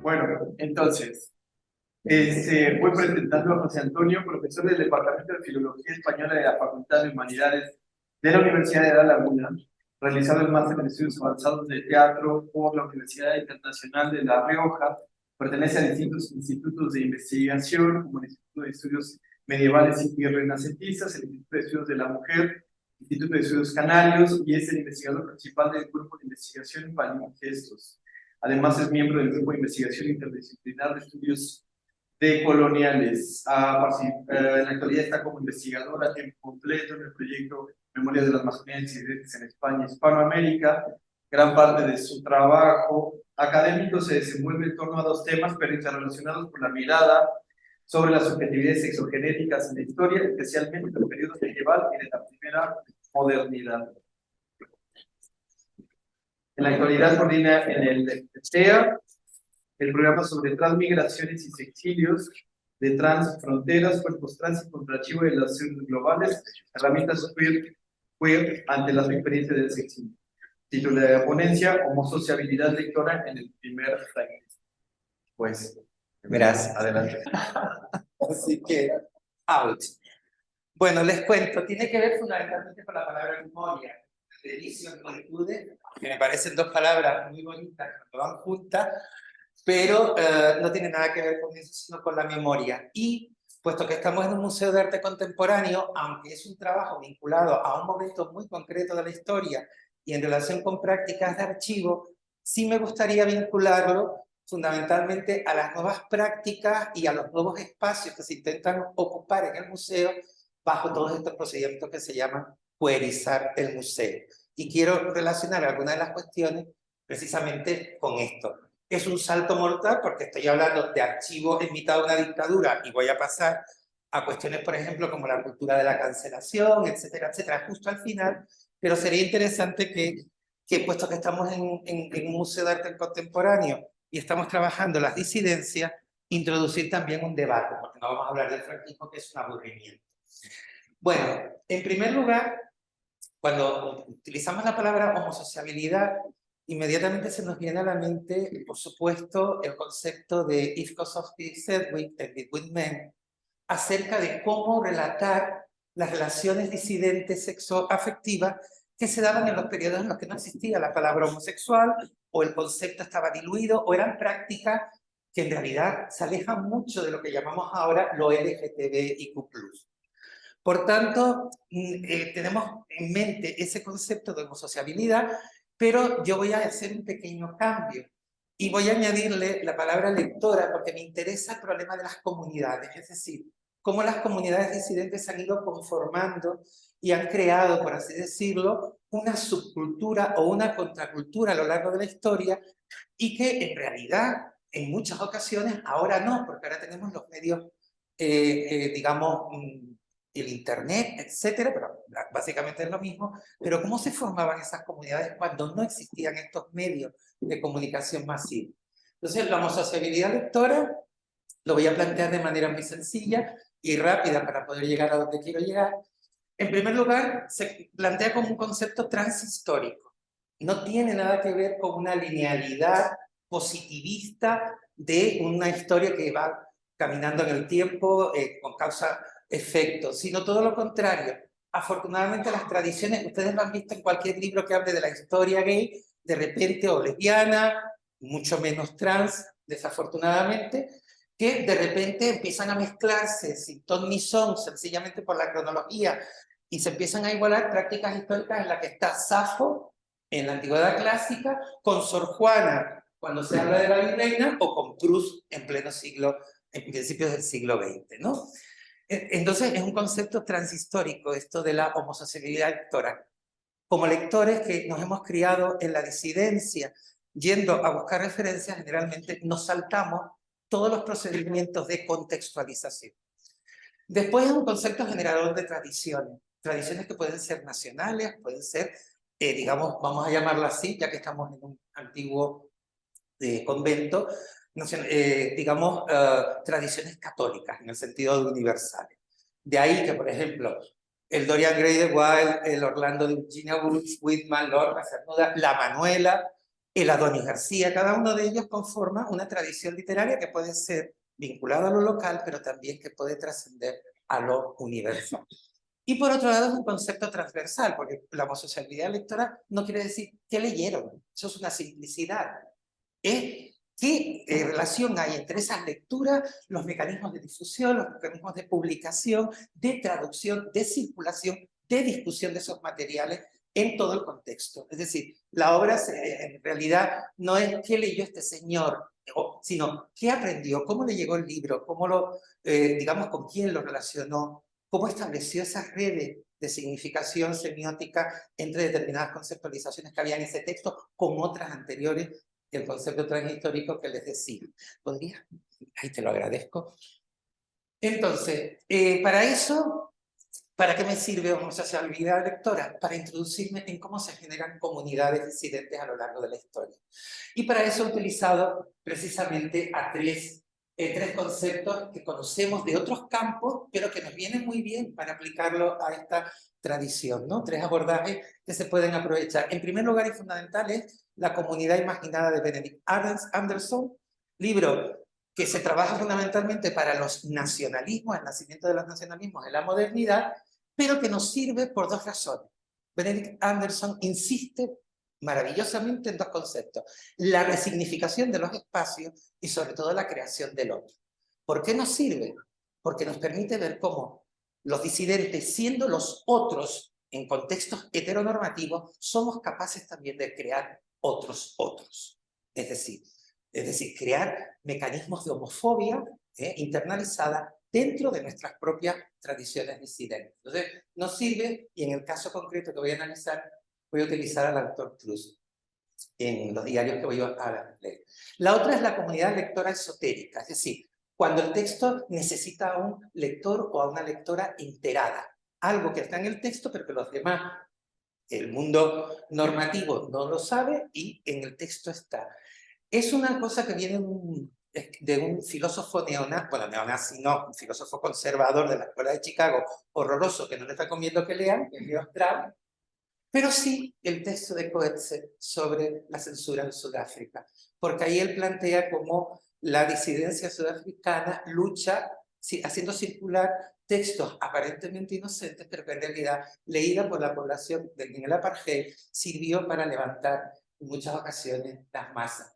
Bueno, entonces, voy presentando a José Antonio, profesor del Departamento de Filología Española de la Facultad de Humanidades de la Universidad de La Laguna, realizado el máster en estudios avanzados de teatro por la Universidad Internacional de La Rioja. Pertenece a distintos institutos de investigación, como el Instituto de Estudios Medievales y Renacentistas, el Instituto de Estudios de la Mujer, el Instituto de Estudios Canarios, y es el investigador principal del Grupo de Investigación Palimpsestos. Además, es miembro del Grupo de Investigación Interdisciplinar de Estudios decoloniales. En la actualidad está como investigadora a tiempo completo en el proyecto Memorias de las Masculinidades Disidentes en España y Hispanoamérica. Gran parte de su trabajo académico se desenvuelve en torno a dos temas, pero interrelacionados por la mirada sobre las subjetividades sexogenéticas en la historia, especialmente en el periodo medieval y de la primera modernidad. En la actualidad coordina en el TEA el programa sobre transmigraciones y sexilios de transfronteras, cuerpos trans y contraarchivo de las relaciones globales, herramientas queer ante las experiencias del sexilio. Título de la ponencia: homosociabilidad lectora en el primer trimestre. Pues, gracias. Adelante. Así que, out. Bueno, les cuento, tiene que ver fundamentalmente con la palabra memoria. Delicio y multitude, que me parecen dos palabras muy bonitas cuando van juntas, pero no tiene nada que ver con eso, sino con la memoria. Y puesto que estamos en un museo de arte contemporáneo, aunque es un trabajo vinculado a un momento muy concreto de la historia y en relación con prácticas de archivo, sí me gustaría vincularlo fundamentalmente a las nuevas prácticas y a los nuevos espacios que se intentan ocupar en el museo bajo todos estos procedimientos que se llaman queerizar el museo. Y quiero relacionar algunas de las cuestiones precisamente con esto. Es un salto mortal porque estoy hablando de archivos en mitad de una dictadura y voy a pasar a cuestiones, por ejemplo, como la cultura de la cancelación, etcétera, etcétera, justo al final, pero sería interesante que puesto que estamos en un museo de arte contemporáneo y estamos trabajando las disidencias, introducir también un debate, porque no vamos a hablar del franquismo, que es un aburrimiento. Bueno, en primer lugar, cuando utilizamos la palabra homosociabilidad, inmediatamente se nos viene a la mente, por supuesto, el concepto de If Kosofsky Sedgwick, de Between Men, acerca de cómo relatar las relaciones disidentes sexoafectivas que se daban en los periodos en los que no existía la palabra homosexual, o el concepto estaba diluido, o eran prácticas que en realidad se alejan mucho de lo que llamamos ahora lo LGTBIQ+. Por tanto, tenemos en mente ese concepto de homosociabilidad, pero yo voy a hacer un pequeño cambio y voy a añadirle la palabra lectora porque me interesa el problema de las comunidades, es decir, cómo las comunidades disidentes se han ido conformando y han creado, por así decirlo, una subcultura o una contracultura a lo largo de la historia y que en realidad, en muchas ocasiones, ahora no, porque ahora tenemos los medios, digamos, el internet, etcétera, pero básicamente es lo mismo. Pero ¿cómo se formaban esas comunidades cuando no existían estos medios de comunicación masiva? Entonces, la homosociabilidad lectora lo voy a plantear de manera muy sencilla y rápida para poder llegar a donde quiero llegar. En primer lugar, se plantea como un concepto transhistórico. No tiene nada que ver con una linealidad positivista de una historia que va caminando en el tiempo con causa-efecto, sino todo lo contrario. Afortunadamente las tradiciones, ustedes lo han visto en cualquier libro que hable de la historia gay, de repente, o lesbiana, mucho menos trans, desafortunadamente, que de repente empiezan a mezclarse sin ton ni son, sencillamente por la cronología, y se empiezan a igualar prácticas históricas en las que está Safo, en la antigüedad clásica, con Sor Juana, cuando se habla de la virreina, o con Cruz en pleno siglo, en principios del siglo XX, ¿no? Entonces es un concepto transhistórico esto de la homosociabilidad lectora. Como lectores que nos hemos criado en la disidencia, yendo a buscar referencias, generalmente nos saltamos todos los procedimientos de contextualización. Después es un concepto generador de tradiciones. Tradiciones que pueden ser nacionales, pueden ser, digamos, vamos a llamarlo así, ya que estamos en un antiguo convento, digamos, tradiciones católicas, en el sentido de universales. De ahí que, por ejemplo, el Dorian Gray de Wilde, el Orlando de Virginia Woolf, Whitman, Lorca, Cernuda, la Manuela, el Adonis García, cada uno de ellos conforma una tradición literaria que puede ser vinculada a lo local, pero también que puede trascender a lo universal. Y por otro lado es un concepto transversal, porque la homosexualidad lectora no quiere decir qué leyeron, eso es una simplicidad. ¿Qué relación hay entre esas lecturas, los mecanismos de difusión, los mecanismos de publicación, de traducción, de circulación, de discusión de esos materiales en todo el contexto? Es decir, la obra en realidad no es qué leyó este señor, sino qué aprendió, cómo le llegó el libro, cómo lo, digamos, con quién lo relacionó, cómo estableció esas redes de significación semiótica entre determinadas conceptualizaciones que había en ese texto con otras anteriores, el concepto transhistórico que les decía. ¿Podría? Ahí te lo agradezco. Entonces, para eso, ¿para qué me sirve homosexualidad lectora? Para introducirme en cómo se generan comunidades disidentes a lo largo de la historia. Y para eso he utilizado precisamente a tres conceptos que conocemos de otros campos, pero que nos vienen muy bien para aplicarlo a esta tradición, ¿no? Tres abordajes que se pueden aprovechar. En primer lugar y fundamental es La comunidad imaginada de Benedict Anderson, libro que se trabaja fundamentalmente para los nacionalismos, el nacimiento de los nacionalismos en la modernidad, pero que nos sirve por dos razones. Benedict Anderson insiste maravillosamente en dos conceptos: la resignificación de los espacios y sobre todo la creación del otro. ¿Por qué nos sirve? Porque nos permite ver cómo los disidentes, siendo los otros en contextos heteronormativos, somos capaces también de crear otros. Es decir, crear mecanismos de homofobia internalizada dentro de nuestras propias tradiciones disidentes. Entonces, nos sirve, y en el caso concreto que voy a analizar, voy a utilizar al autor Cruz en los diarios que voy a leer. La otra es la comunidad lectora esotérica, es decir, cuando el texto necesita a un lector o a una lectora enterada, algo que está en el texto pero que los demás, el mundo normativo no lo sabe y en el texto está. Es una cosa que viene de un filósofo neonazi no, un filósofo conservador de la Escuela de Chicago, horroroso, que no les recomiendo que lean, que es Leo Strauss, pero sí el texto de Coetzee sobre la censura en Sudáfrica, porque ahí él plantea cómo la disidencia sudafricana lucha haciendo circular textos aparentemente inocentes, pero que en realidad, leída por la población en el apartheid, sirvió para levantar en muchas ocasiones las masas.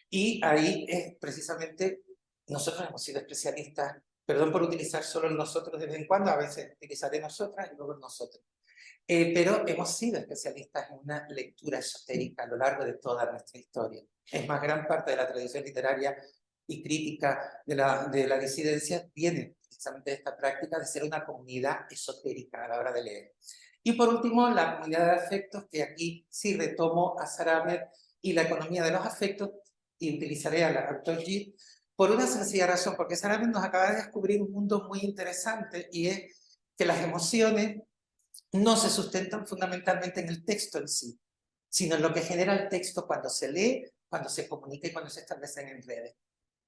Y ahí es precisamente, nosotros hemos sido especialistas, perdón por utilizar solo el nosotros de vez en cuando, a veces utilizaré nosotras y luego el nosotros. Pero hemos sido especialistas en una lectura esotérica a lo largo de toda nuestra historia. Es más, gran parte de la tradición literaria y crítica de la disidencia viene precisamente de esta práctica de ser una comunidad esotérica a la hora de leer. Y por último, la comunidad de afectos, que aquí sí retomo a Saramet y la economía de los afectos, y utilizaré al autor Gide, por una sencilla razón, porque Saramet nos acaba de descubrir un mundo muy interesante, y es que las emociones no se sustentan fundamentalmente en el texto en sí, sino en lo que genera el texto cuando se lee, cuando se comunica y cuando se establecen en redes.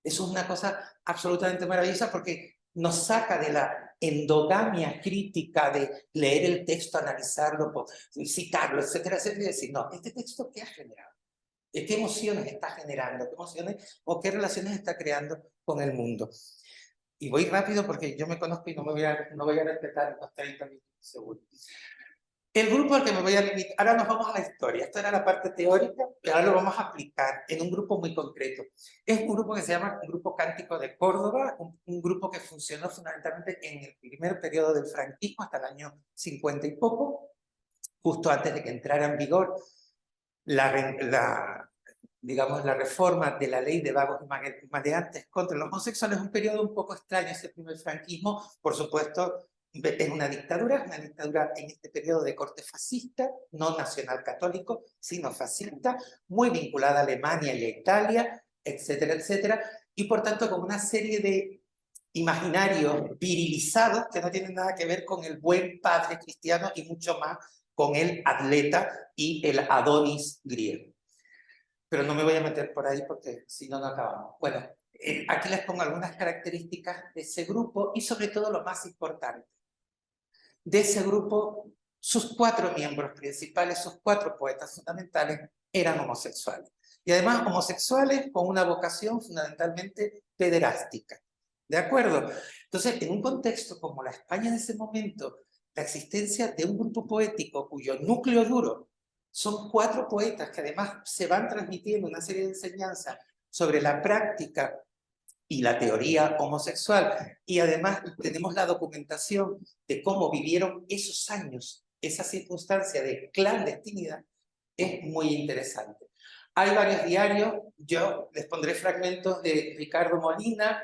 Eso es una cosa absolutamente maravillosa porque nos saca de la endogamia crítica de leer el texto, analizarlo, citarlo, etcétera, etcétera, y decir, no, ¿este texto qué ha generado? ¿Qué emociones está generando? ¿Qué emociones o qué relaciones está creando con el mundo? Y voy rápido porque yo me conozco y no voy a respetar los 30 minutos seguro. El grupo al que me voy a limitar, ahora nos vamos a la historia, esto era la parte teórica, pero ahora lo vamos a aplicar en un grupo muy concreto. Es un grupo que se llama Grupo Cántico de Córdoba, un grupo que funcionó fundamentalmente en el primer periodo del franquismo, hasta el año 50 y poco, justo antes de que entrara en vigor digamos, la reforma de la ley de vagos y maleantes contra los homosexuales. Un periodo un poco extraño ese primer franquismo, por supuesto. Es una dictadura en este periodo de corte fascista, no nacional católico, sino fascista, muy vinculada a Alemania y a Italia, etcétera, etcétera, y por tanto con una serie de imaginarios virilizados que no tienen nada que ver con el buen padre cristiano y mucho más con el atleta y el Adonis griego. Pero no me voy a meter por ahí porque si no, no acabamos. Bueno, aquí les pongo algunas características de ese grupo y sobre todo lo más importante. De ese grupo, sus 4 miembros principales, sus 4 poetas fundamentales, eran homosexuales. y además homosexuales con una vocación fundamentalmente pederástica. ¿De acuerdo? Entonces, en un contexto como la España de ese momento, la existencia de un grupo poético cuyo núcleo duro son 4 poetas que además se van transmitiendo una serie de enseñanzas sobre la práctica y la teoría homosexual, y además tenemos la documentación de cómo vivieron esos años, esa circunstancia de clandestinidad, es muy interesante. Hay varios diarios, yo les pondré fragmentos de Ricardo Molina,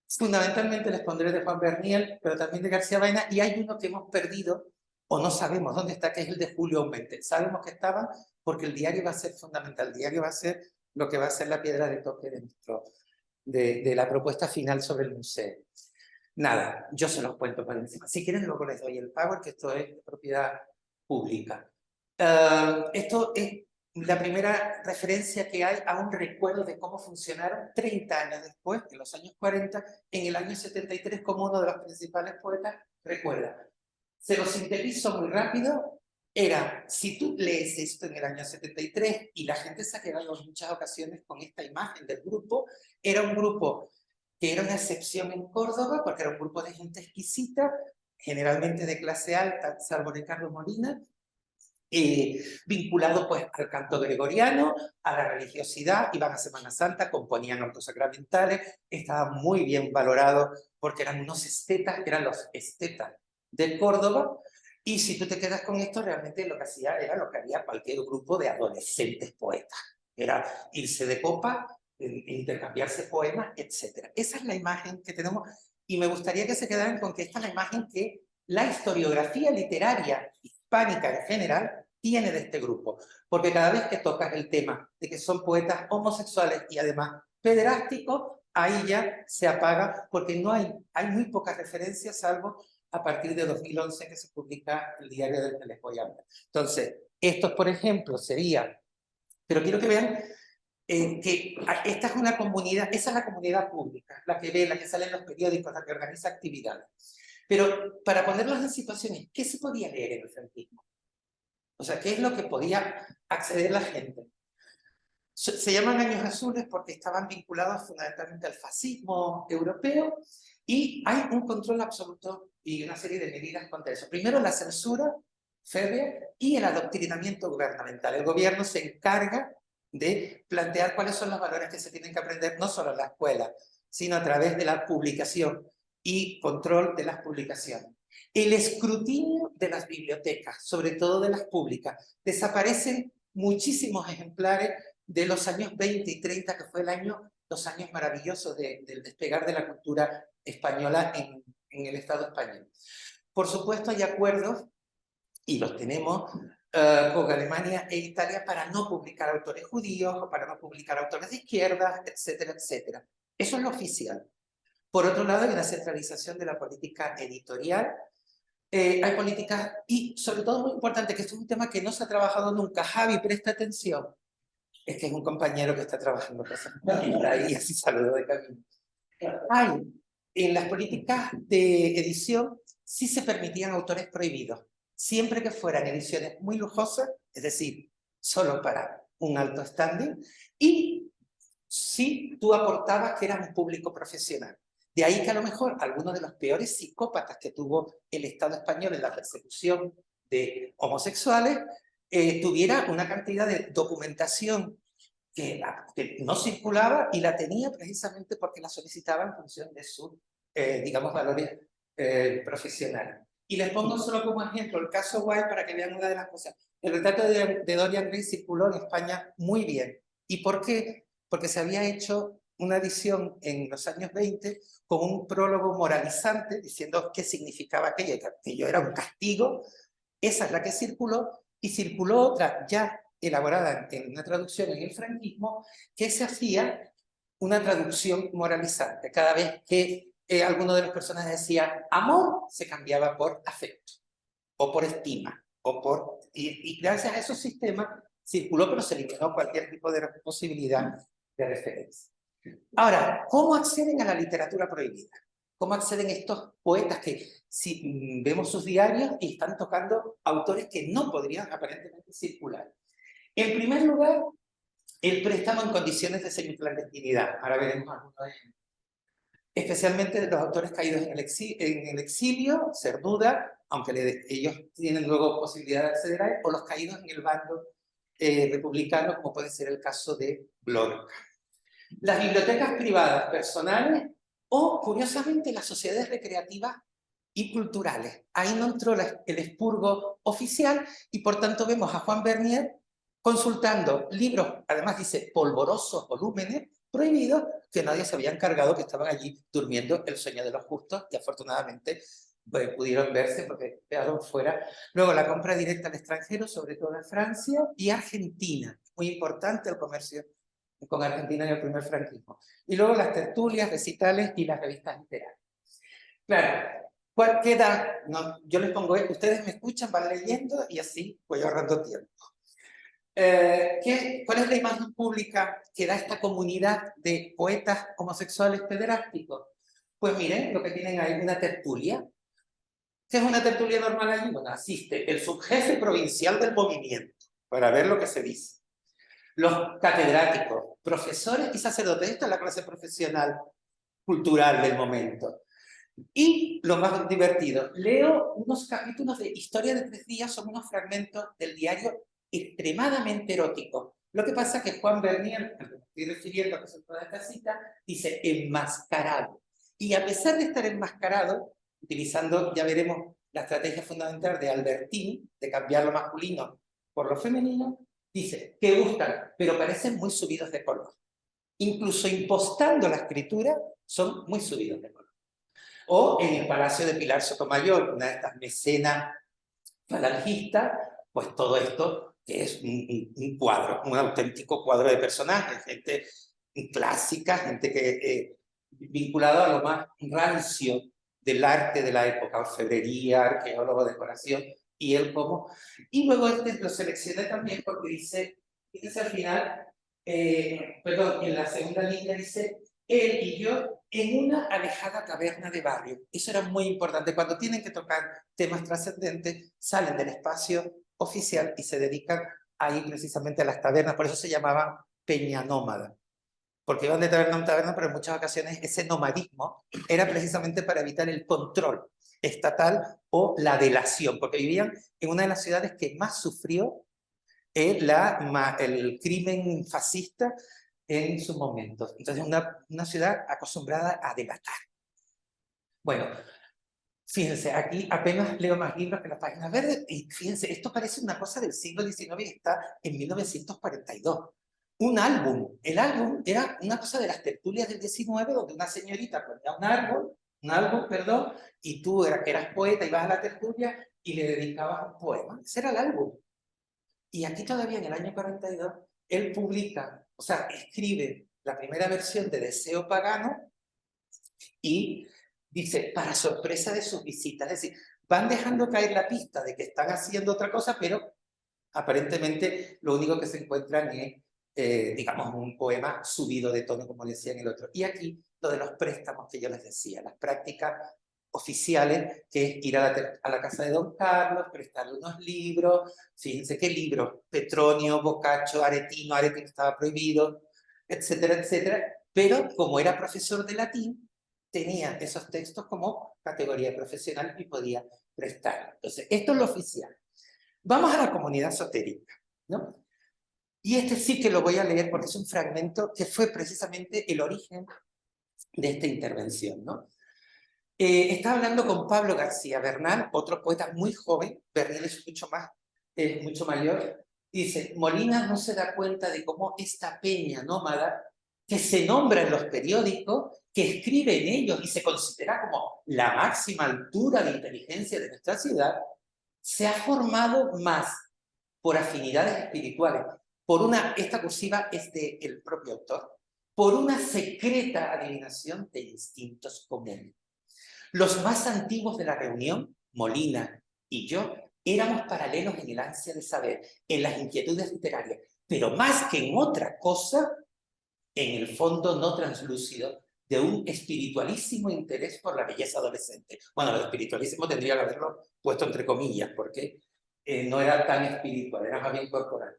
fundamentalmente les pondré de Juan Berniel, pero también de García Baena, y hay uno que hemos perdido, o no sabemos dónde está, que es el de Julio Aumente. Sabemos que estaba porque el diario va a ser fundamental, el diario va a ser lo que va a ser la piedra de toque de la propuesta final sobre el museo. Nada, yo se los cuento por encima. Si quieren, luego les doy el power, que esto es propiedad pública. Esto es la primera referencia que hay a un recuerdo de cómo funcionaron 30 años después, en los años 40, en el año 73, como uno de los principales poetas recuerda. Se lo sintetizo muy rápido. Era, si tú lees esto en el año 73 y la gente se ha quedado en muchas ocasiones con esta imagen del grupo, era un grupo que era una excepción en Córdoba, porque era un grupo de gente exquisita, generalmente de clase alta, salvo Ricardo Molina, vinculado pues al canto gregoriano, a la religiosidad, iban a Semana Santa, componían autos sacramentales, estaban muy bien valorados porque eran unos estetas, eran los estetas de Córdoba, y si tú te quedas con esto, realmente lo que hacía era lo que haría cualquier grupo de adolescentes poetas, era irse de copa, intercambiarse poemas, etc. Esa es la imagen que tenemos, y me gustaría que se quedaran con que esta es la imagen que la historiografía literaria hispánica en general tiene de este grupo, porque cada vez que tocas el tema de que son poetas homosexuales y además pederásticos, ahí ya se apaga, porque no hay muy pocas referencias, salvo a partir de 2011 que se publica el diario del que les voy a hablar. Entonces, estos, por ejemplo, serían, pero quiero que vean que esta es una comunidad, esa es la comunidad pública, la que ve, la que sale en los periódicos, la que organiza actividades. Pero para ponerlos en situaciones, ¿qué se podía leer en el franquismo? O sea, ¿qué es lo que podía acceder la gente? Se llaman años azules porque estaban vinculados fundamentalmente al fascismo europeo, y hay un control absoluto y una serie de medidas contra eso. Primero, la censura férrea y el adoctrinamiento gubernamental. El gobierno se encarga de plantear cuáles son los valores que se tienen que aprender, no solo en la escuela, sino a través de la publicación y control de las publicaciones. El escrutinio de las bibliotecas, sobre todo de las públicas. Desaparecen muchísimos ejemplares de los años 20 y 30, que fue los años maravillosos del despegar de la cultura española en el Estado español. Por supuesto, hay acuerdos, y los tenemos, con Alemania e Italia para no publicar autores judíos, o para no publicar autores de izquierda, etcétera, etcétera. Eso es lo oficial. Por otro lado, hay una centralización de la política editorial. Hay políticas, y sobre todo muy importante, que esto es un tema que no se ha trabajado nunca. Javi, presta atención. Es que es un compañero que está trabajando ahí, así saludo de camino. Hay, en las políticas de edición, sí se permitían autores prohibidos, siempre que fueran ediciones muy lujosas, es decir, solo para un alto standing, y si tú aportabas que eras un público profesional. De ahí que a lo mejor algunos de los peores psicópatas que tuvo el Estado español en la persecución de homosexuales tuviera una cantidad de documentación que no circulaba, y la tenía precisamente porque la solicitaba en función de sus, digamos, valores profesionales. Y les pongo solo como ejemplo el caso Guay para que vean una de las cosas. El retrato de Dorian Gray circuló en España muy bien. ¿Y por qué? Porque se había hecho una edición en los años 20 con un prólogo moralizante diciendo qué significaba aquello, que aquello era un castigo. Esa es la que circuló, y circuló otra ya elaborada en una traducción en el franquismo, que se hacía una traducción moralizante. Cada vez que alguno de los personajes decía amor, se cambiaba por afecto, o por estima, o por... Y gracias a esos sistemas circuló, pero se eliminó cualquier tipo de posibilidad de referencia. Ahora, ¿cómo acceden a la literatura prohibida? ¿Cómo acceden estos poetas que, si vemos sus diarios, y están tocando autores que no podrían aparentemente circular? En primer lugar, el préstamo en condiciones de semiclandestinidad. Ahora veremos algunos de ellos. Especialmente los autores caídos en el exilio, Cernuda, aunque ellos tienen luego posibilidad de acceder a él, o los caídos en el bando republicano, como puede ser el caso de Lorca. Las bibliotecas privadas personales o, curiosamente, las sociedades recreativas y culturales. Ahí no entró el expurgo oficial y, por tanto, vemos a Juan Bernier consultando libros, además dice polvorosos volúmenes prohibidos, que nadie se había encargado, que estaban allí durmiendo el sueño de los justos y afortunadamente pues, pudieron verse porque quedaron fuera. Luego la compra directa al extranjero, sobre todo en Francia y Argentina. Muy importante el comercio con Argentina en el primer franquismo. Y luego las tertulias, recitales y las revistas literarias. Claro, ¿cuál queda? No, yo les pongo, ustedes me escuchan, van leyendo y así voy ahorrando tiempo. ¿Cuál es la imagen pública que da esta comunidad de poetas homosexuales pederásticos? Pues miren, lo que tienen ahí, una tertulia. ¿Qué es una tertulia normal allí? Bueno, asiste el subjefe provincial del movimiento para ver lo que se dice. Los catedráticos, profesores y sacerdotes, esta es la clase profesional cultural del momento. Y lo más divertido, leo unos capítulos de Historia de 3 días, son unos fragmentos del diario extremadamente eróticos. Lo que pasa es que Juan Bernier, al que me estoy refiriendo a toda esta cita, dice enmascarado. Y a pesar de estar enmascarado, utilizando, ya veremos, la estrategia fundamental de Albertini, de cambiar lo masculino por lo femenino, dice que gustan, pero parecen muy subidos de color. Incluso impostando la escritura, son muy subidos de color. O en el Palacio de Pilar Sotomayor, una de estas mecenas falangistas, pues todo esto que es un cuadro, un auténtico cuadro de personajes, gente clásica, gente que vinculada a lo más rancio del arte de la época, orfebrería, arqueólogo, decoración, y él como... Y luego lo seleccioné también porque dice al final, perdón, en la segunda línea dice, él y yo en una alejada taberna de barrio. Eso era muy importante. Cuando tienen que tocar temas trascendentes, salen del espacio oficial y se dedican a ir precisamente a las tabernas. Por eso se llamaban peña nómada. Porque iban de taberna en taberna, pero en muchas ocasiones ese nomadismo era precisamente para evitar el control estatal o la delación, porque vivían en una de las ciudades que más sufrió el crimen fascista en sus momentos. Entonces, una ciudad acostumbrada a delatar. Bueno, fíjense, aquí apenas leo más libros que las páginas verdes, y fíjense, esto parece una cosa del siglo XIX y está en 1942. Un álbum. El álbum era una cosa de las tertulias del XIX, donde una señorita ponía un álbum, perdón, y tú eras poeta, ibas a la tertulia y le dedicabas un poema. Ese era el álbum. Y aquí todavía en el año 42, él publica, o sea, escribe la primera versión de Deseo Pagano y dice, para sorpresa de sus visitas, es decir, van dejando caer la pista de que están haciendo otra cosa, pero aparentemente lo único que se encuentran es, digamos, un poema subido de tono, como decía en el otro. Y aquí lo de los préstamos que yo les decía, las prácticas oficiales, que es ir a la casa de Don Carlos, prestarle unos libros, fíjense qué libros, Petronio, Boccaccio, Aretino estaba prohibido, etcétera, etcétera, pero como era profesor de latín, tenía esos textos como categoría profesional y podía prestar. Entonces, esto es lo oficial. Vamos a la comunidad esotérica, ¿no? Y este sí que lo voy a leer porque es un fragmento que fue precisamente el origen de esta intervención, ¿no? Estaba hablando con Pablo García Bernal, otro poeta muy joven, Bernal es mucho mayor, dice, Molina no se da cuenta de cómo esta peña nómada, que se nombra en los periódicos, que escribe en ellos y se considera como la máxima altura de inteligencia de nuestra ciudad, se ha formado más por afinidades espirituales, esta cursiva es del propio autor, por una secreta adivinación de instintos comunes. Los más antiguos de la reunión, Molina y yo, éramos paralelos en el ansia de saber, en las inquietudes literarias, pero más que en otra cosa, en el fondo no translúcido de un espiritualísimo interés por la belleza adolescente. Bueno, el espiritualísimo tendría que haberlo puesto entre comillas, porque no era tan espiritual, era más bien corporal.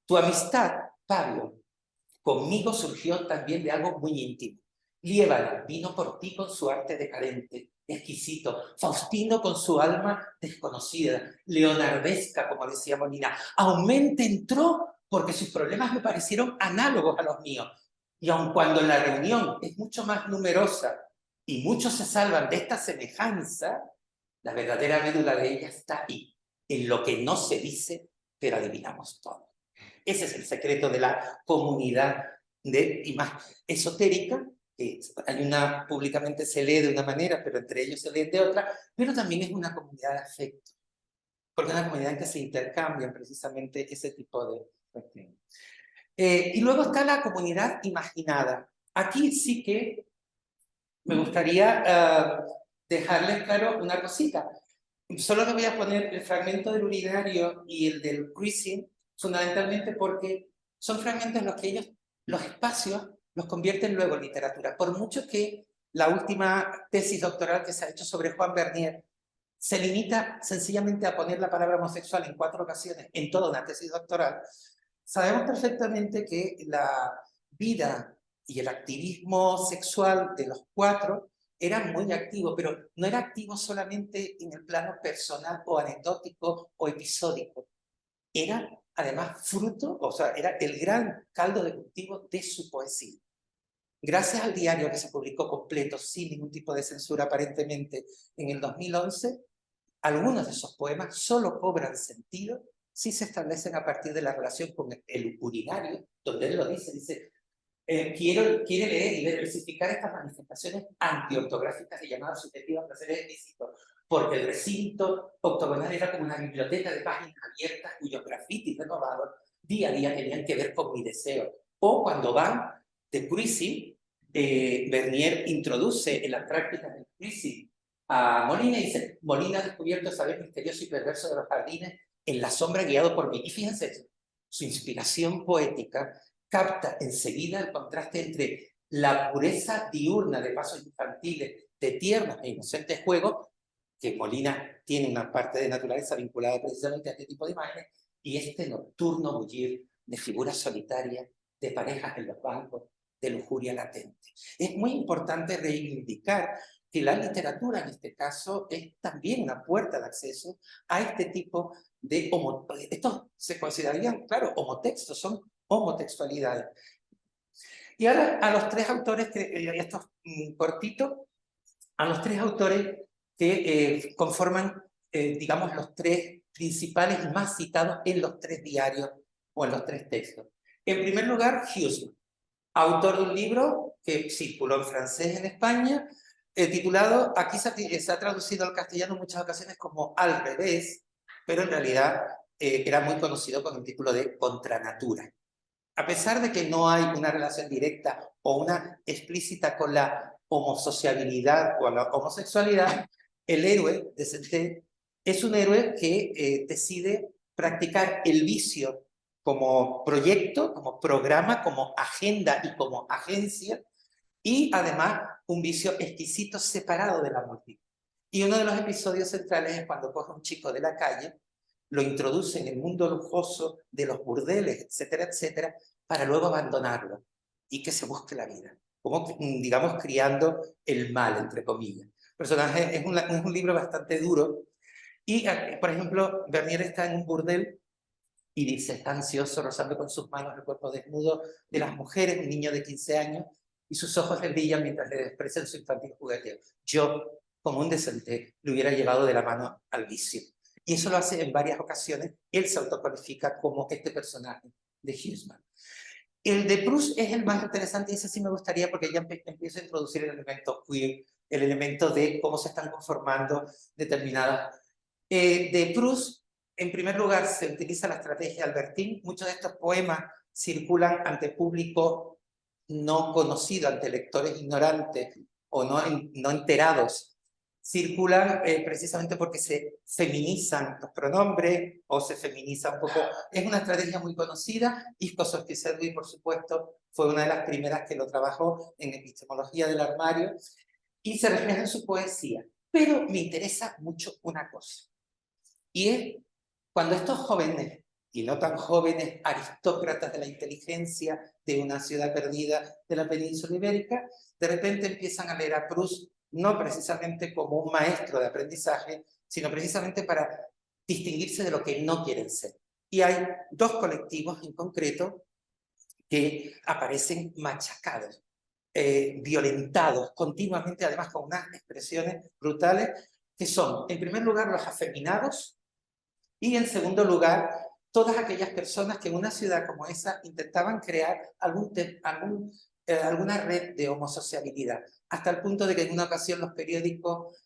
Tu amistad, Pablo, Conmigo surgió también de algo muy íntimo. Liébana vino por ti con su arte decadente, exquisito. Faustino con su alma desconocida, leonardesca, como decía Molina. Aumente entró porque sus problemas me parecieron análogos a los míos. Y aun cuando la reunión es mucho más numerosa y muchos se salvan de esta semejanza, la verdadera médula de ella está ahí, en lo que no se dice, pero adivinamos todo. Ese es el secreto de la comunidad y más esotérica, que hay una, públicamente se lee de una manera, pero entre ellos se leen de otra, pero también es una comunidad de afecto, porque es una comunidad en que se intercambian precisamente ese tipo de cuestiones. Y luego está la comunidad imaginada. Aquí sí que me gustaría dejarles claro una cosita. Solo les voy a poner el fragmento del urinario y el del cruising, fundamentalmente porque son fragmentos en los que ellos, los espacios, los convierten luego en literatura. Por mucho que la última tesis doctoral que se ha hecho sobre Juan Bernier se limita sencillamente a poner la palabra homosexual en 4 ocasiones en toda una tesis doctoral, sabemos perfectamente que la vida y el activismo sexual de los 4 era muy activo, pero no era activo solamente en el plano personal o anecdótico o episódico. Era además fruto, o sea, era el gran caldo de cultivo de su poesía. Gracias al diario que se publicó completo, sin ningún tipo de censura aparentemente, en el 2011, algunos de esos poemas solo cobran sentido si se establecen a partir de la relación con el urinario, donde él lo dice, quiere leer y diversificar estas manifestaciones antiortográficas y llamadas subjetivas placeres explícitos, porque el recinto octogonal era como una biblioteca de páginas abiertas cuyos grafitis renovados día a día tenían que ver con mi deseo. O cuando van de cruising, Bernier introduce en las prácticas del cruising a Molina y dice, Molina ha descubierto el saber misterioso y perverso de los jardines en la sombra guiado por mí. Y fíjense, su inspiración poética capta enseguida el contraste entre la pureza diurna de pasos infantiles, de tiernos e inocentes juegos, que Molina tiene una parte de naturaleza vinculada precisamente a este tipo de imágenes, y este nocturno bullir de figuras solitarias, de parejas en los bancos, de lujuria latente. Es muy importante reivindicar que la literatura, en este caso, es también una puerta de acceso a este tipo de estos se considerarían, claro, homotextos, son homotextualidades. Y ahora a los 3 autores, esto es cortito, a los 3 autores que conforman, digamos, los 3 principales y más citados en los 3 diarios o en los 3 textos. En primer lugar, Huysmans, autor de un libro que circuló en francés en España, titulado, aquí se ha traducido al castellano en muchas ocasiones como Al revés, pero en realidad era muy conocido con el título de Contranatura. A pesar de que no hay una relación directa o una explícita con la homosociabilidad o la homosexualidad, el héroe de Saint es un héroe que decide practicar el vicio como proyecto, como programa, como agenda y como agencia, y además un vicio exquisito separado de la multitud. Y uno de los episodios centrales es cuando coge a un chico de la calle, lo introduce en el mundo lujoso de los burdeles, etcétera, etcétera, para luego abandonarlo y que se busque la vida, como, digamos, criando el mal, entre comillas. El personaje es un libro bastante duro y, por ejemplo, Bernier está en un burdel y dice, está ansioso, rozando con sus manos el cuerpo desnudo de las mujeres, un niño de 15 años, y sus ojos le brillan mientras le desprecian su infantil jugueteo. Yo, como un decente, le hubiera llevado de la mano al vicio. Y eso lo hace en varias ocasiones. Él se autocualifica como este personaje de Huysmans. El de Proust es el más interesante y ese sí me gustaría porque ya empiezo a introducir el elemento queer, el elemento de cómo se están conformando determinadas. De Proust, en primer lugar, se utiliza la estrategia Albertine. Muchos de estos poemas circulan ante público no conocido, ante lectores ignorantes o no enterados. Circulan precisamente porque se feminizan los pronombres o se feminiza un poco. Es una estrategia muy conocida. Isco Sofficelli, por supuesto, fue una de las primeras que lo trabajó en epistemología del armario y se refleja en su poesía. Pero me interesa mucho una cosa. Y es cuando estos jóvenes y no tan jóvenes aristócratas de la inteligencia de una ciudad perdida de la península ibérica, de repente empiezan a leer a Proust no precisamente como un maestro de aprendizaje, sino precisamente para distinguirse de lo que no quieren ser. Y hay dos colectivos en concreto que aparecen machacados, violentados continuamente, además con unas expresiones brutales, que son, en primer lugar, los afeminados, y en segundo lugar, todas aquellas personas que en una ciudad como esa intentaban crear alguna red de homosociabilidad, hasta el punto de que en una ocasión los periódicos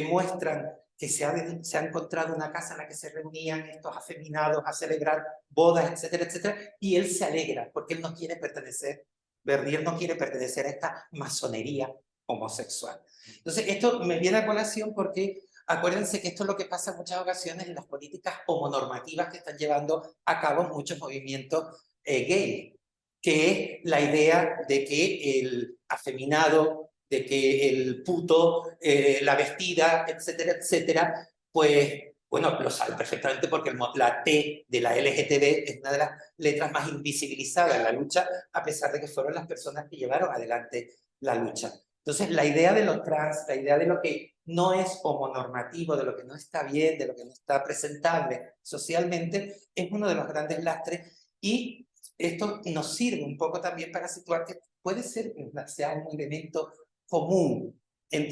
muestran que se ha encontrado una casa en la que se reunían estos afeminados a celebrar bodas, etcétera, etcétera, y él se alegra porque él no quiere pertenecer, Bernier no quiere pertenecer a esta masonería homosexual. Entonces, esto me viene a colación porque acuérdense que esto es lo que pasa en muchas ocasiones en las políticas homonormativas que están llevando a cabo muchos movimientos gay, que es la idea de que el afeminado, de que el puto, la vestida, etcétera, etcétera, pues, bueno, lo sabe perfectamente porque la T de la LGTB es una de las letras más invisibilizadas en la lucha, a pesar de que fueron las personas que llevaron adelante la lucha. Entonces, la idea de lo trans, la idea de lo que no es homonormativo, de lo que no está bien, de lo que no está presentable socialmente, es uno de los grandes lastres, y esto nos sirve un poco también para situar que puede ser que sea un elemento común,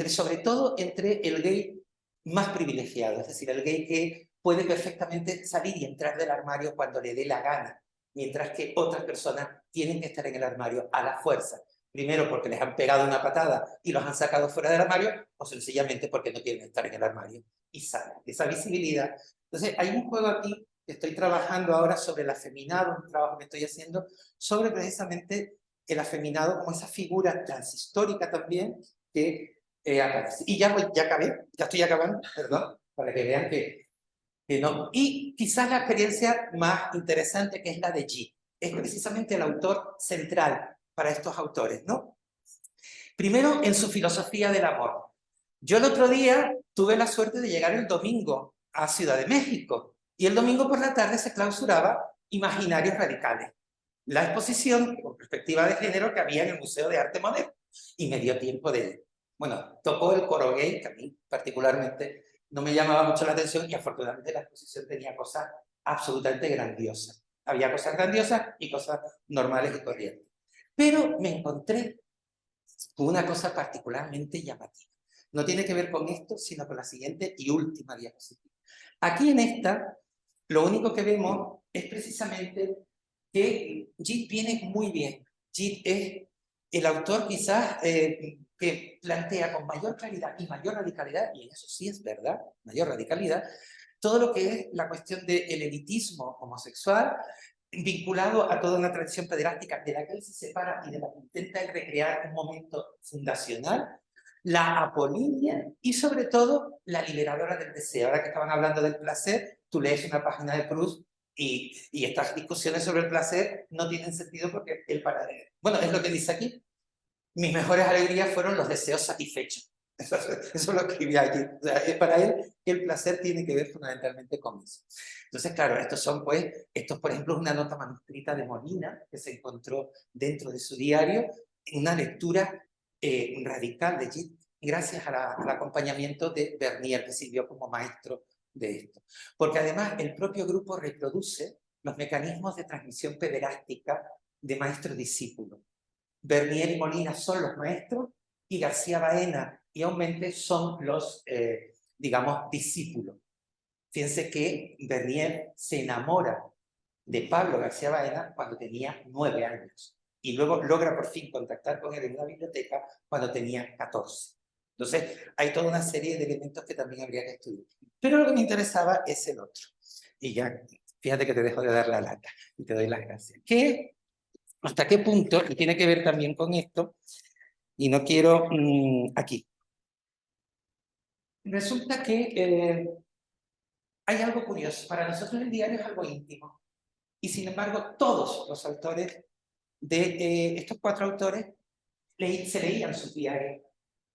sobre todo entre el gay más privilegiado, es decir, el gay que puede perfectamente salir y entrar del armario cuando le dé la gana, mientras que otras personas tienen que estar en el armario a la fuerza. Primero porque les han pegado una patada y los han sacado fuera del armario, o sencillamente porque no quieren estar en el armario y salen. Esa visibilidad. Entonces, hay un juego aquí que estoy trabajando ahora sobre el afeminado, un trabajo que estoy haciendo sobre precisamente el afeminado como esa figura transhistórica también que aparece. Y ya acabé, ya estoy acabando, perdón, para que vean que no. Y quizás la experiencia más interesante, que es la de G. Es precisamente el autor central para estos autores, ¿no? Primero, en su filosofía del amor. Yo el otro día tuve la suerte de llegar el domingo a Ciudad de México, y el domingo por la tarde se clausuraba Imaginarios Radicales, la exposición con perspectiva de género que había en el Museo de Arte Moderno, y me dio tiempo de... Bueno, tocó el coro gay, que a mí particularmente no me llamaba mucho la atención, y afortunadamente la exposición tenía cosas absolutamente grandiosas. Había cosas grandiosas y cosas normales y corrientes. Pero me encontré con una cosa particularmente llamativa. No tiene que ver con esto, sino con la siguiente y última diapositiva. Aquí en esta, lo único que vemos es precisamente que Gide viene muy bien. Gide es el autor quizás que plantea con mayor claridad y mayor radicalidad, y en eso sí es verdad, mayor radicalidad, todo lo que es la cuestión del elitismo homosexual, vinculado a toda una tradición pederástica de la que él se separa y de la que intenta recrear un momento fundacional, la apolínea y sobre todo la liberadora del deseo. Ahora que estaban hablando del placer, tú lees una página de Proust y estas discusiones sobre el placer no tienen sentido porque el paradero. Bueno, es lo que dice aquí. Mis mejores alegrías fueron los deseos satisfechos. Eso lo escribí allí. O sea, para él, el placer tiene que ver fundamentalmente con eso. Entonces, claro, esto por ejemplo es una nota manuscrita de Molina que se encontró dentro de su diario, una lectura radical de Gide, gracias al acompañamiento de Bernier, que sirvió como maestro de esto. Porque además el propio grupo reproduce los mecanismos de transmisión pederástica de maestro-discípulo. Bernier y Molina son los maestros y García Baena y Aumente son los, digamos, discípulos. Fíjense que Bernier se enamora de Pablo García Baena cuando tenía 9 años y luego logra por fin contactar con él en una biblioteca cuando tenía 14. Entonces, hay toda una serie de elementos que también habría que estudiar. Pero lo que me interesaba es el otro. Y ya, fíjate que te dejo de dar la lata y te doy las gracias. ¿Hasta qué punto? Y tiene que ver también con esto, y no quiero... aquí. Resulta que hay algo curioso. Para nosotros el diario es algo íntimo. Y sin embargo, todos los autores de estos 4 autores se leían sus diarios.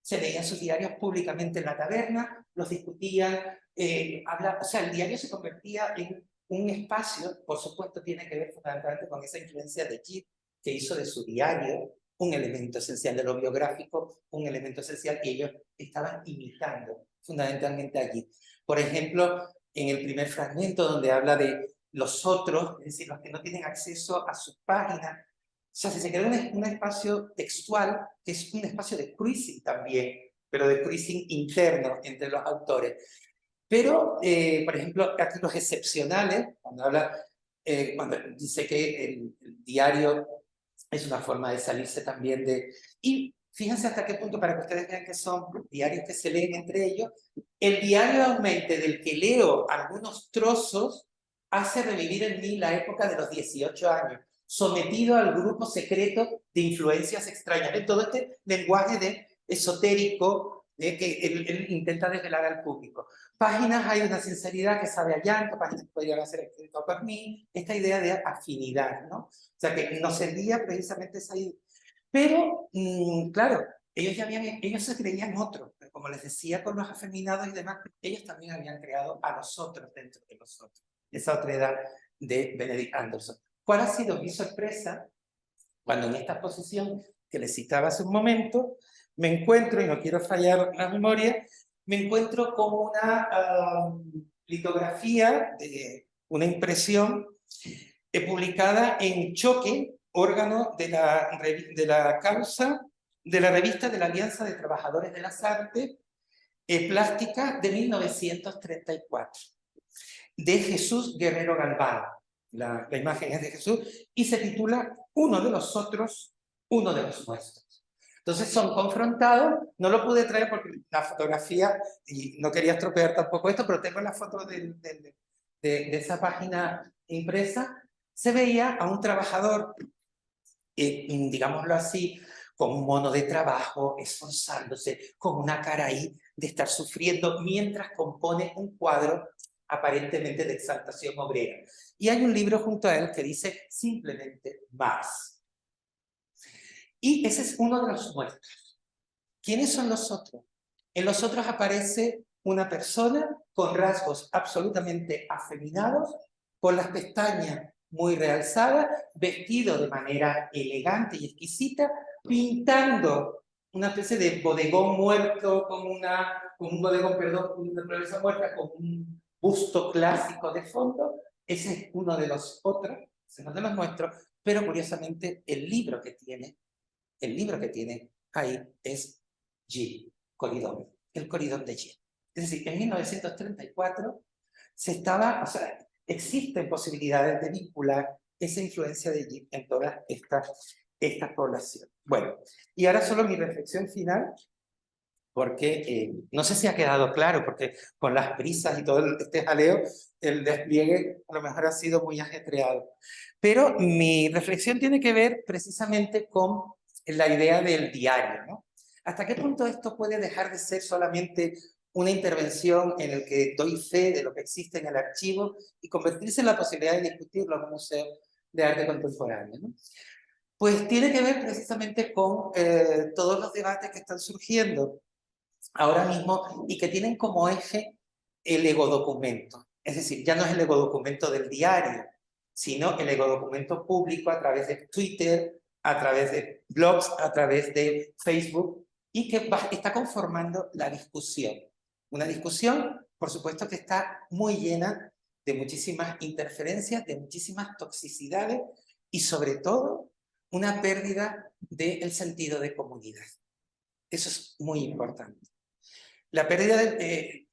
Se leían sus diarios públicamente en la taberna, los discutían, o sea, el diario se convertía en un espacio, por supuesto, tiene que ver fundamentalmente con esa influencia de Gide, que hizo de su diario un elemento esencial de lo biográfico, un elemento esencial que ellos estaban imitando fundamentalmente a Gide. Por ejemplo, en el primer fragmento donde habla de los otros, es decir, los que no tienen acceso a sus páginas, o sea, se crea un espacio textual que es un espacio de cruising también, pero de cruising interno entre los autores. Pero, por ejemplo, aquí los excepcionales, cuando dice que el diario es una forma de salirse también de... Y fíjense hasta qué punto, para que ustedes vean que son diarios que se leen entre ellos, el diario Aumente, del que leo algunos trozos, hace revivir en mí la época de los 18 años, sometido al grupo secreto de influencias extrañas, en todo este lenguaje de esotérico que él intenta desvelar al público. Páginas hay una sinceridad que sabe a llanto, páginas que podrían ser escritas por mí, esta idea de afinidad, ¿no? O sea, que nos servía precisamente esa idea. Pero, claro, ellos se creían otros, pero como les decía con los afeminados y demás, ellos también habían creado a los otros dentro de los otros. Esa otra edad de Benedict Anderson. ¿Cuál ha sido mi sorpresa cuando en esta exposición que les citaba hace un momento, me encuentro, y no quiero fallar la memoria, me encuentro con una litografía de una impresión publicada en Choque, órgano de la causa de la revista de la Alianza de Trabajadores de las Artes Plásticas de 1934, de Jesús Guerrero Galván. La imagen es de Jesús y se titula Uno de los otros, uno de los nuestros. Entonces son confrontados, no lo pude traer porque la fotografía, y no quería estropear tampoco esto, pero tengo la foto de esa página impresa, se veía a un trabajador, digámoslo así, con un mono de trabajo, esforzándose, con una cara ahí de estar sufriendo, mientras compone un cuadro aparentemente de exaltación obrera. Y hay un libro junto a él que dice simplemente más. Y ese es uno de los nuestros. ¿Quiénes son los otros? En los otros aparece una persona con rasgos absolutamente afeminados, con las pestañas muy realzadas, vestido de manera elegante y exquisita, pintando una especie de bodegón muerto, con un bodegón, perdón, una naturaleza muerta, con un busto clásico de fondo. Ese es uno de los otros, ese es uno de los nuestros, pero curiosamente el libro que tiene ahí es Gide, Coridón, el Coridón de Gide. Es decir, en 1934 existen posibilidades de vincular esa influencia de Gide en toda esta población. Bueno, y ahora solo mi reflexión final, porque no sé si ha quedado claro, porque con las prisas y todo este jaleo, el despliegue a lo mejor ha sido muy ajetreado. Pero mi reflexión tiene que ver precisamente con la idea del diario, ¿no? ¿Hasta qué punto esto puede dejar de ser solamente una intervención en el que doy fe de lo que existe en el archivo y convertirse en la posibilidad de discutirlo en un museo de arte contemporáneo, ¿no? Pues tiene que ver precisamente con todos los debates que están surgiendo ahora mismo y que tienen como eje el egodocumento. Es decir, ya no es el egodocumento del diario, sino el egodocumento público a través de Twitter, a través de blogs, a través de Facebook, y que está conformando la discusión. Una discusión, por supuesto, que está muy llena de muchísimas interferencias, de muchísimas toxicidades y, sobre todo, una pérdida del sentido de comunidad. Eso es muy importante. La pérdida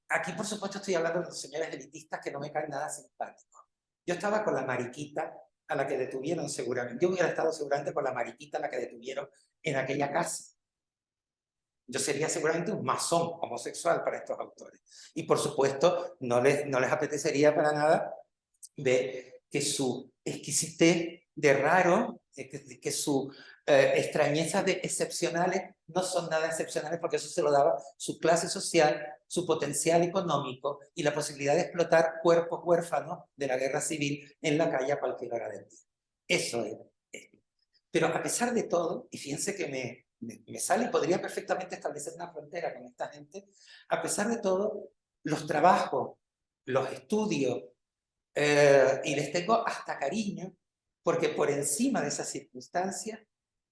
aquí, por supuesto, estoy hablando de los señores elitistas que no me caen nada simpáticos. Yo estaba con la mariquita a la que detuvieron seguramente. Yo hubiera estado seguramente con la mariquita a la que detuvieron en aquella casa. Yo sería seguramente un masón homosexual para estos autores. Y, por supuesto, no les apetecería para nada ver que su exquisitez de raro, que su extrañeza de excepcionales no son nada excepcionales, porque eso se lo daba su clase social, su potencial económico y la posibilidad de explotar cuerpos huérfanos de la guerra civil en la calle a cualquier hora del día. Eso es. Pero a pesar de todo, y fíjense que me sale y podría perfectamente establecer una frontera con esta gente, a pesar de todo, los trabajos, los estudios, y les tengo hasta cariño, porque por encima de esas circunstancias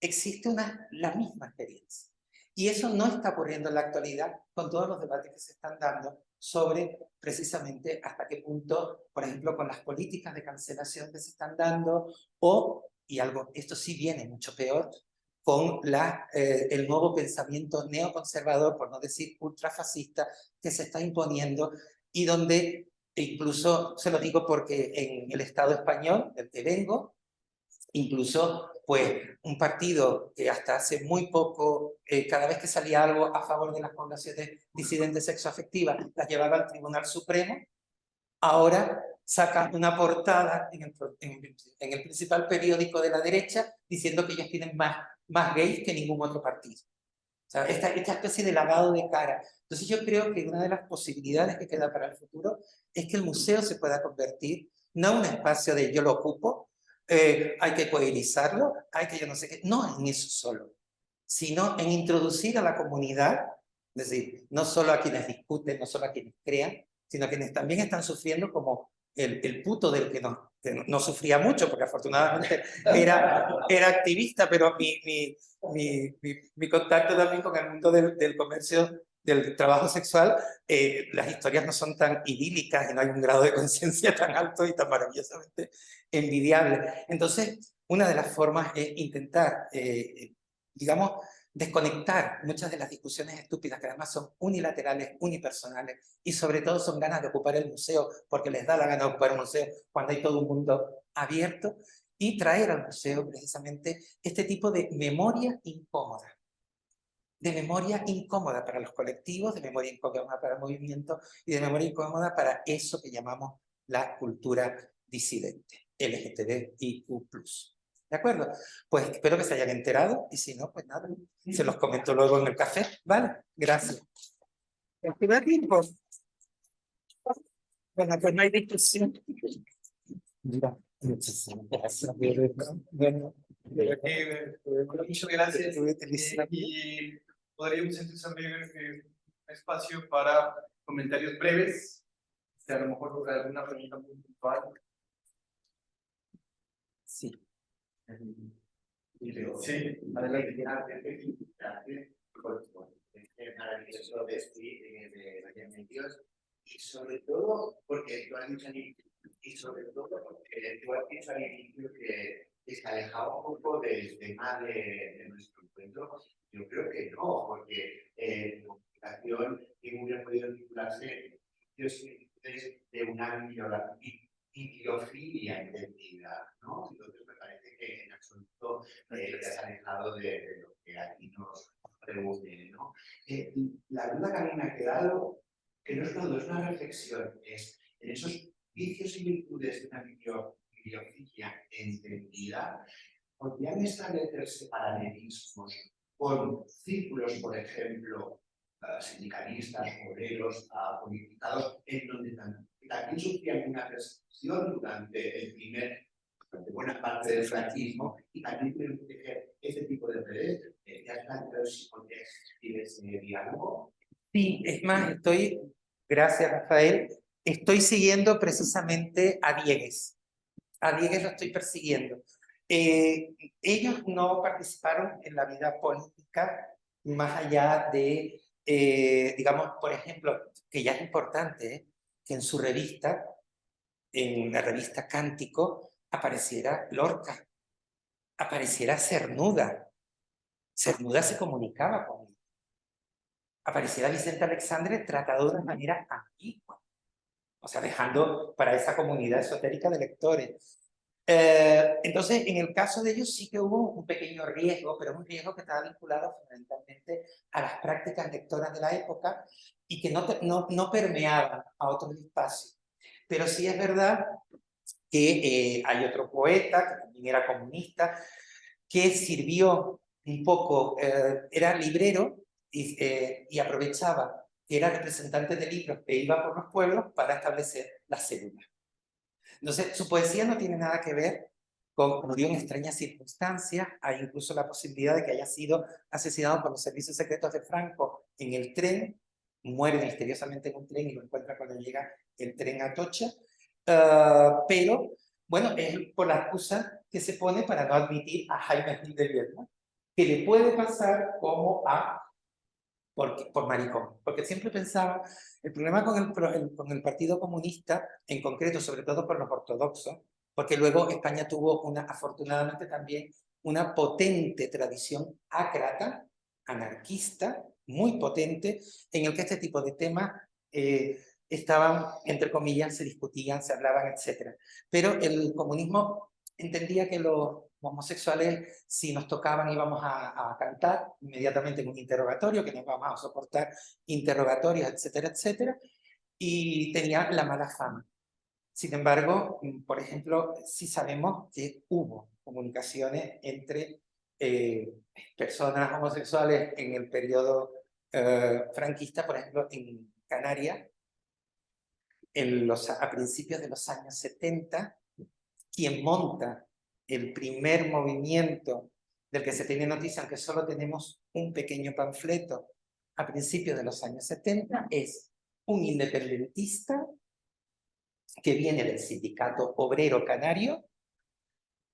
existe la misma experiencia. Y eso no está ocurriendo en la actualidad con todos los debates que se están dando sobre precisamente hasta qué punto, por ejemplo, con las políticas de cancelación que se están dando, o, y algo, esto sí viene mucho peor, con el nuevo pensamiento neoconservador, por no decir ultrafascista, que se está imponiendo y donde, incluso se lo digo porque en el Estado español, del que vengo, incluso pues un partido que hasta hace muy poco, cada vez que salía algo a favor de las poblaciones disidentes sexoafectivas, las llevaba al Tribunal Supremo, ahora saca una portada en el principal periódico de la derecha diciendo que ellos tienen más gays que ningún otro partido. O sea, esta especie de lavado de cara. Entonces yo creo que una de las posibilidades que queda para el futuro es que el museo se pueda convertir no en un espacio de yo lo ocupo, hay que coerizarlo, hay que yo no sé qué, no en eso solo, sino en introducir a la comunidad, es decir, no solo a quienes discuten, no solo a quienes crean, sino a quienes también están sufriendo como el puto del que no sufría mucho, porque afortunadamente era activista, pero mi contacto también con el mundo del comercio, del trabajo sexual, las historias no son tan idílicas y no hay un grado de conciencia tan alto y tan maravillosamente envidiable. Entonces, una de las formas es intentar, digamos, desconectar muchas de las discusiones estúpidas que además son unilaterales, unipersonales y sobre todo son ganas de ocupar el museo porque les da la gana de ocupar un museo cuando hay todo un mundo abierto y traer al museo precisamente este tipo de memoria incómoda para los colectivos, de memoria incómoda para el movimiento y de memoria incómoda para eso que llamamos la cultura disidente, LGTBIQ+. ¿De acuerdo? Pues espero que se hayan enterado y si no, pues nada, se los comento luego en el café, ¿vale? Gracias. ¿El primer tiempo? Bueno, pues no hay discusión. Mira, muchísimas gracias. Bueno, Muchas gracias. Y podríamos entonces abrir un espacio para comentarios breves, a lo mejor alguna pregunta muy puntual. Sí. Sí, adelante. Maravilloso de Dios y sobre todo porque tú has dicho al inicio, y sobre todo porque tú has dicho al inicio que se alejaba un poco del tema de nuestro encuentro. Yo creo que no, porque la comunicación tiene hubiera podido titularse de una bibliofilia entendida, ¿no? Entonces me parece que en absoluto te has alejado de lo que aquí nos reúne, ¿no? La duda que a mí me ha quedado, que no es una duda, es una reflexión, es en esos vicios y virtudes de una bibliofilia entendida, podrían establecerse paralelismos con círculos, por ejemplo, sindicalistas, obreros, politizados, en donde también sufrían una persecución durante buena parte del franquismo y también tuvieron que tejer este tipo de redes. ¿Ya están si podría existir ese diálogo? Sí, es más, gracias Rafael, estoy siguiendo precisamente a Diegues. A Diegues lo estoy persiguiendo. Ellos no participaron en la vida política más allá de, digamos, por ejemplo, que ya es importante, que en su revista, en la revista Cántico, apareciera Lorca, apareciera Cernuda. Cernuda se comunicaba con él. Apareciera Vicente Alexandre tratado de una manera ambigua, o sea, dejando para esa comunidad esotérica de lectores. Entonces, en el caso de ellos sí que hubo un pequeño riesgo, pero un riesgo que estaba vinculado fundamentalmente a las prácticas lectoras de la época y que no permeaban a otros espacios. Pero sí es verdad que hay otro poeta, que también era comunista, que sirvió un poco, era librero y aprovechaba que era representante de libros que iba por los pueblos para establecer las células. Entonces, su poesía no tiene nada que ver con murió en extrañas circunstancias. Hay incluso la posibilidad de que haya sido asesinado por los servicios secretos de Franco en el tren, muere misteriosamente en un tren y lo encuentra cuando llega el tren a Atocha. pero, bueno, es por la excusa que se pone para no admitir a Jaime Gil de Biedma, que le puede pasar como a por maricón, porque siempre pensaba, el problema con el Partido Comunista, en concreto, sobre todo por los ortodoxos, porque luego España tuvo afortunadamente también una potente tradición ácrata, anarquista, muy potente, en el que este tipo de temas estaban, entre comillas, se discutían, se hablaban, etc. Pero el comunismo entendía que los homosexuales, si nos tocaban, íbamos a cantar inmediatamente en un interrogatorio, que nos vamos a soportar interrogatorios, etcétera, etcétera, y tenía la mala fama. Sin embargo, por ejemplo, sí sabemos que hubo comunicaciones entre personas homosexuales en el periodo franquista, por ejemplo, en Canarias, a principios de los años 70, quien monta el primer movimiento del que se tiene noticia, aunque solo tenemos un pequeño panfleto a principios de los años 70, es un independentista que viene del sindicato obrero canario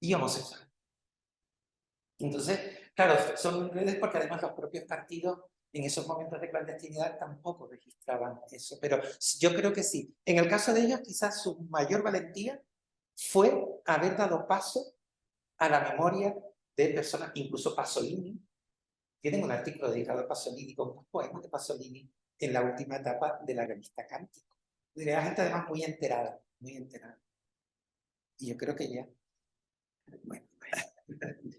y homosexual. Entonces, claro, son redes porque además los propios partidos en esos momentos de clandestinidad tampoco registraban eso, pero yo creo que sí. En el caso de ellos, quizás su mayor valentía fue haber dado paso a la memoria de personas, incluso Pasolini. Tienen un artículo dedicado a Pasolini con unos poemas de Pasolini en la última etapa de la revista Cántico. La gente además muy enterada, muy enterada. Y yo creo que ya. Bueno, gracias.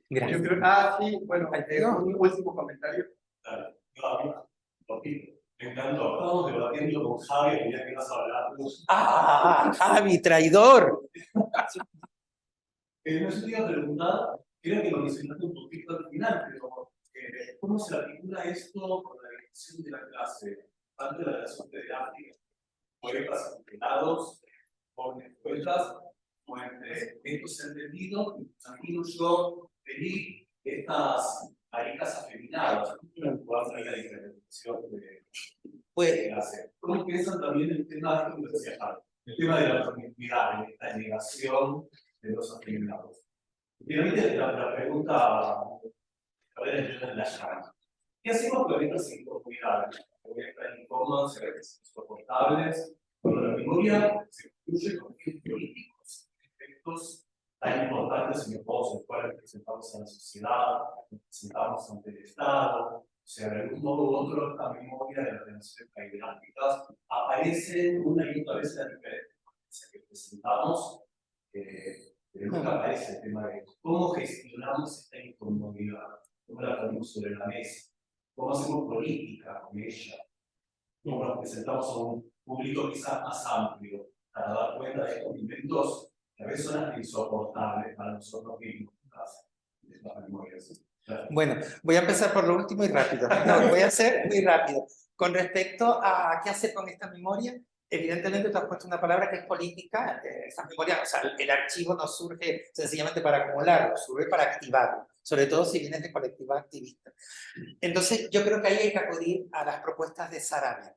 Yo creo, sí, bueno, un último comentario. Claro, me encantó. Estamos debatiendo con Javi, el día que vas a hablar. Javi, traidor. No se te iba a preguntar, creo que lo mencionaste un poquito al final, pero ¿cómo se articula esto con la dirección de la clase? Tanto la relación pedagógica, poetas entrenados, jóvenes poetas, o entre estos entendidos, imagino yo, pedir estas maricas afeminadas, ¿cómo hacer la diferenciación de clase? ¿Cómo piensan también el tema de esto que decía Javi? El tema de la promiscuidad, de la negación de los afeminados. Finalmente, la pregunta, a ver, en la llama. ¿Qué hacemos con estas incomodidades? Porque están incómodas, a veces insoportables, cuando la memoria se construye con fines políticos, efectos tan importantes en los modos en los cuales representamos a la sociedad, representamos ante el Estado. O sea, de algún modo u otro, esta memoria de las relaciones paidrácticas aparece una y otra vez en la diferencia que presentamos. Pero nunca aparece el tema de cómo gestionamos esta incomodidad, cómo la ponemos sobre la mesa, cómo hacemos política con ella, cómo nos presentamos a un público quizás más amplio para dar cuenta de estos inventos que a veces son hasta insoportables para nosotros mismos. Las memorias. Bueno, voy a empezar por lo último y rápido. No, voy a hacer muy rápido. Con respecto a qué hacer con esta memoria, evidentemente tú has puesto una palabra que es política. Esa memoria, o sea, el archivo no surge sencillamente para acumularlo, surge para activarlo, sobre todo si vienes de colectivos activistas. Entonces, yo creo que ahí hay que acudir a las propuestas de Sarabia.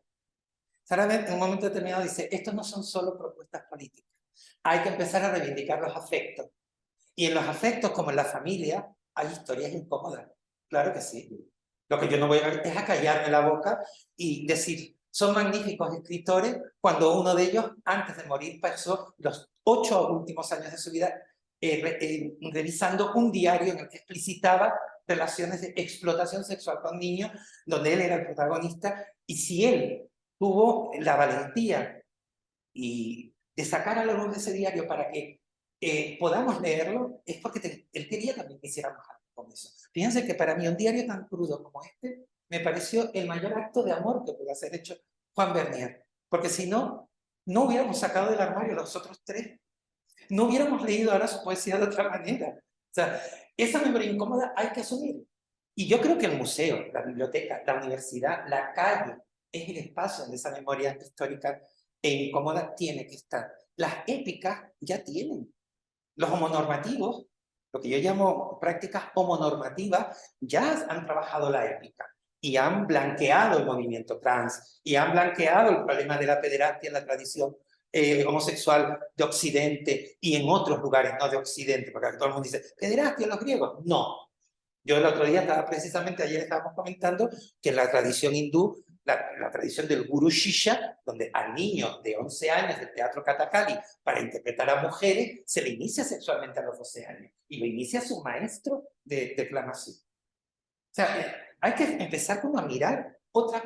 Sarabia en un momento determinado dice, estos no son solo propuestas políticas, hay que empezar a reivindicar los afectos. Y en los afectos, como en la familia, hay historias incómodas. Claro que sí. Lo que yo no voy a ver es a callarme la boca y decir, son magníficos escritores cuando uno de ellos, antes de morir, pasó los 8 últimos años de su vida revisando un diario en el que explicitaba relaciones de explotación sexual con niños, donde él era el protagonista, y si él tuvo la valentía de sacar a la luz de ese diario para que podamos leerlo, es porque él quería también que hiciéramos algo con eso. Fíjense que para mí un diario tan crudo como este me pareció el mayor acto de amor que pudo haber hecho Juan Bernier, porque si no, no hubiéramos sacado del armario los otros 3, no hubiéramos leído ahora su poesía de otra manera. O sea, esa memoria incómoda hay que asumir. Y yo creo que el museo, la biblioteca, la universidad, la calle, es el espacio donde esa memoria histórica e incómoda tiene que estar. Las épicas ya tienen. Los homonormativos, lo que yo llamo prácticas homonormativas, ya han trabajado la épica y han blanqueado el movimiento trans y han blanqueado el problema de la pederastia en la tradición homosexual de Occidente y en otros lugares, no de Occidente, porque todo el mundo dice, ¿pederastia los griegos? No. Yo el otro día precisamente ayer estábamos comentando que en la tradición hindú, la tradición del Guru Shishya, donde al niño de 11 años del teatro Kathakali para interpretar a mujeres, se le inicia sexualmente a los 12 años y lo inicia su maestro de declamación. O sea, hay que empezar como a mirar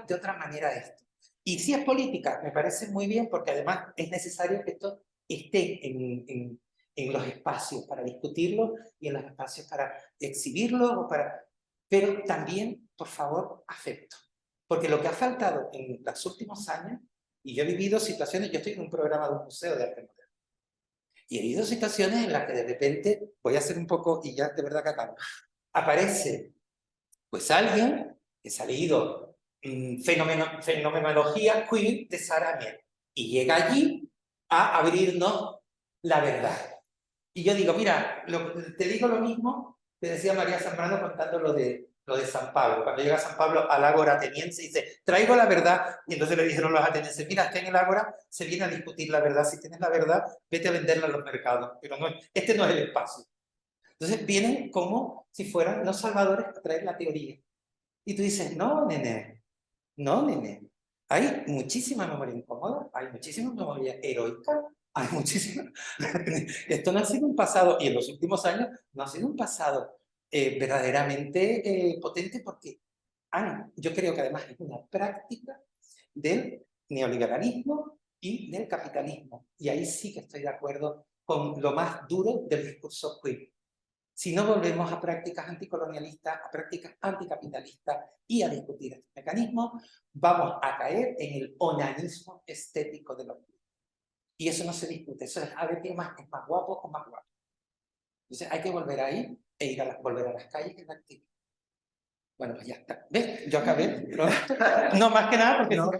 de otra manera esto. Y si es política, me parece muy bien porque además es necesario que esto esté en los espacios para discutirlo y en los espacios para exhibirlo, pero también, por favor, afecto. Porque lo que ha faltado en los últimos años, y yo he vivido situaciones, yo estoy en un programa de un museo de arte moderno, y he vivido situaciones en las que de repente, voy a hacer un poco, y ya de verdad que acabo, aparece pues alguien que se ha leído fenomenología queer de Sarah Mier, y llega allí a abrirnos la verdad. Y yo digo, mira, te digo lo mismo que decía María Zambrano contando lo de San Pablo. Cuando llega San Pablo al ágora ateniense y dice, traigo la verdad. Y entonces le dijeron los atenienses, mira, está en el ágora, se viene a discutir la verdad. Si tienes la verdad, vete a venderla a los mercados. Pero no, este no es el espacio. Entonces vienen como si fueran los salvadores a traer la teoría. Y tú dices, no, nene, no, nene. Hay muchísima memoria incómoda, hay muchísima memoria heroica, hay muchísima... Esto no ha sido un pasado, y en los últimos años no ha sido un pasado verdaderamente potente porque yo creo que además es una práctica del neoliberalismo y del capitalismo. Y ahí sí que estoy de acuerdo con lo más duro del discurso queer. Si no volvemos a prácticas anticolonialistas, a prácticas anticapitalistas y a discutir estos mecanismos, vamos a caer en el onanismo estético de los queer. Y eso no se discute, eso es a ver quién es más guapo o más guapo. Entonces hay que volver ahí e volver a las calles y la actividad. Bueno, pues ya está. ¿Ves? Yo acabé. No más que nada porque... No.